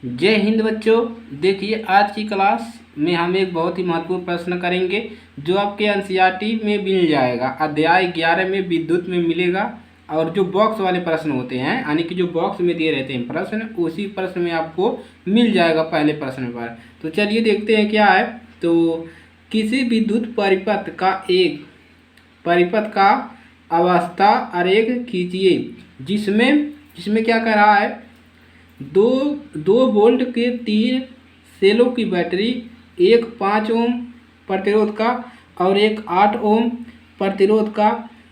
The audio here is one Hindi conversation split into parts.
जय हिंद बच्चों। देखिए आज की क्लास में हम एक बहुत ही महत्वपूर्ण प्रश्न करेंगे जो आपके एनसीईआरटी में मिल जाएगा। अध्याय 11 में विद्युत में मिलेगा और जो बॉक्स वाले प्रश्न होते हैं यानी कि जो बॉक्स में दिए रहते हैं प्रश्न, उसी प्रश्न में आपको मिल जाएगा पहले प्रश्न पर। तो चलिए देखते हैं क्या है। तो किसी विद्युत परिपथ का अवस्था आरेख खींचिए जिसमें क्या कर रहा है, दो वोल्ट के 3 सेलों की बैटरी, एक 5 ओम प्रतिरोध का और एक 8 ओम प्रतिरोध का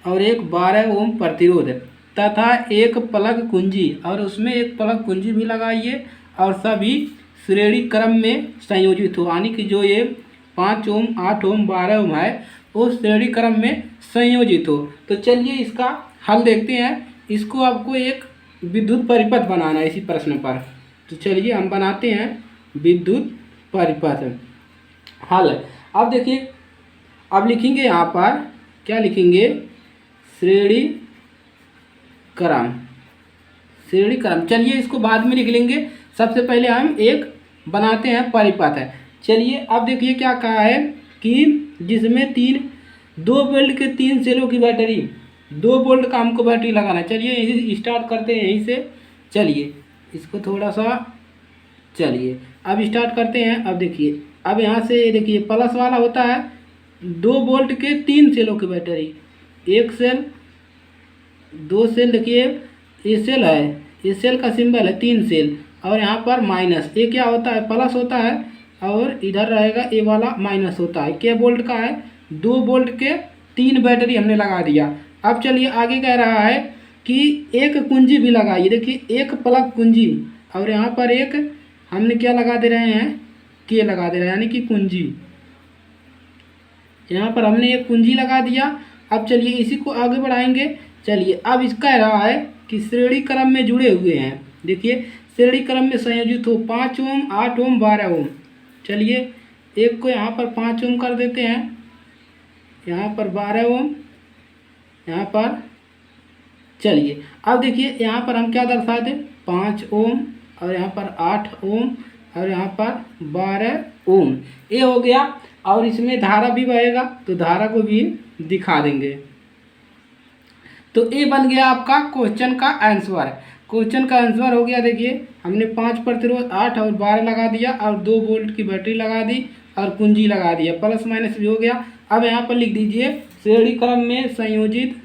और एक 12 ओम प्रतिरोध तथा एक प्लग कुंजी, और उसमें एक प्लग कुंजी भी लगाइए और सभी श्रेणी क्रम में संयोजित हो, यानी कि जो ये 5 ओम 8 ओम 12 ओम है वो श्रेणी क्रम में संयोजित हो। तो चलिए इसका हल देखते हैं। इसको आपको एक विद्युत परिपथ बनाना है इसी प्रश्न पर। तो चलिए हम बनाते हैं विद्युत परिपथ। हल अब देखिए, अब लिखेंगे यहाँ पर क्या लिखेंगे, श्रेणी क्रम। चलिए इसको बाद में लिख लेंगे, सबसे पहले हम एक बनाते हैं परिपथ है। चलिए अब देखिए क्या कहा है कि जिसमें 2 वोल्ट के 3 सेलों की बैटरी, 2 वोल्ट का हमको बैटरी लगाना है। चलिए यही स्टार्ट करते हैं यहीं से। चलिए इसको थोड़ा सा, चलिए अब स्टार्ट करते हैं। अब देखिए, अब यहाँ से देखिए प्लस वाला होता है 2 वोल्ट के 3 सेलों की बैटरी, एक सेल 2 सेल, देखिए ये सेल है, ये सेल का सिंबल है 3 सेल, और यहाँ पर माइनस, ये क्या होता है प्लस होता है और इधर रहेगा ये वाला माइनस होता है। क्या वोल्ट का है, 2 वोल्ट के 3 बैटरी हमने लगा दिया। अब चलिए आगे कह रहा है कि एक कुंजी भी लगाइए। देखिए एक प्लग कुंजी, और यहाँ पर एक हमने क्या लगा दे रहे हैं, के लगा दे रहे हैं यानी कि कुंजी। यहाँ पर हमने एक कुंजी लगा दिया। अब चलिए इसी को आगे बढ़ाएंगे। चलिए अब इसका कह रहा है कि श्रेणी क्रम में जुड़े हुए हैं। देखिए श्रेणी क्रम में संयोजित हो 5 ओम 8 ओम 12 ओम। चलिए एक को यहाँ पर 5 ओम कर देते हैं, यहाँ पर 12 ओम, यहाँ पर। चलिए अब देखिए यहाँ पर हम क्या दर्शा दें, 5 ओम और यहाँ पर 8 ओम और यहाँ पर 12 ओम। ये हो गया, और इसमें धारा भी बहेगा तो धारा को भी दिखा देंगे। तो ये बन गया आपका क्वेश्चन का आंसर। क्वेश्चन का आंसर हो गया। देखिए हमने 5 प्रतिरोध 8 और 12 लगा दिया और 2 वोल्ट की बैटरी लगा दी और कुंजी लगा दिया, प्लस माइनस भी हो गया। अब यहाँ पर लिख दीजिए श्रेणी क्रम में संयोजित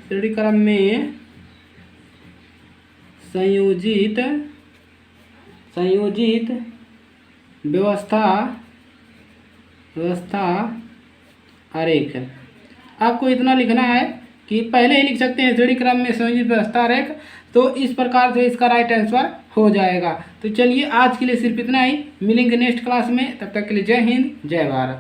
व्यवस्था आरेख। आपको इतना लिखना है कि पहले ही लिख सकते हैं श्रेणी क्रम में संयोजित व्यवस्था आरेख, तो इस प्रकार से इसका राइट आंसर हो जाएगा। तो चलिए आज के लिए सिर्फ इतना ही, मिलेंगे नेक्स्ट क्लास में, तब तक के लिए जय हिंद जय भारत।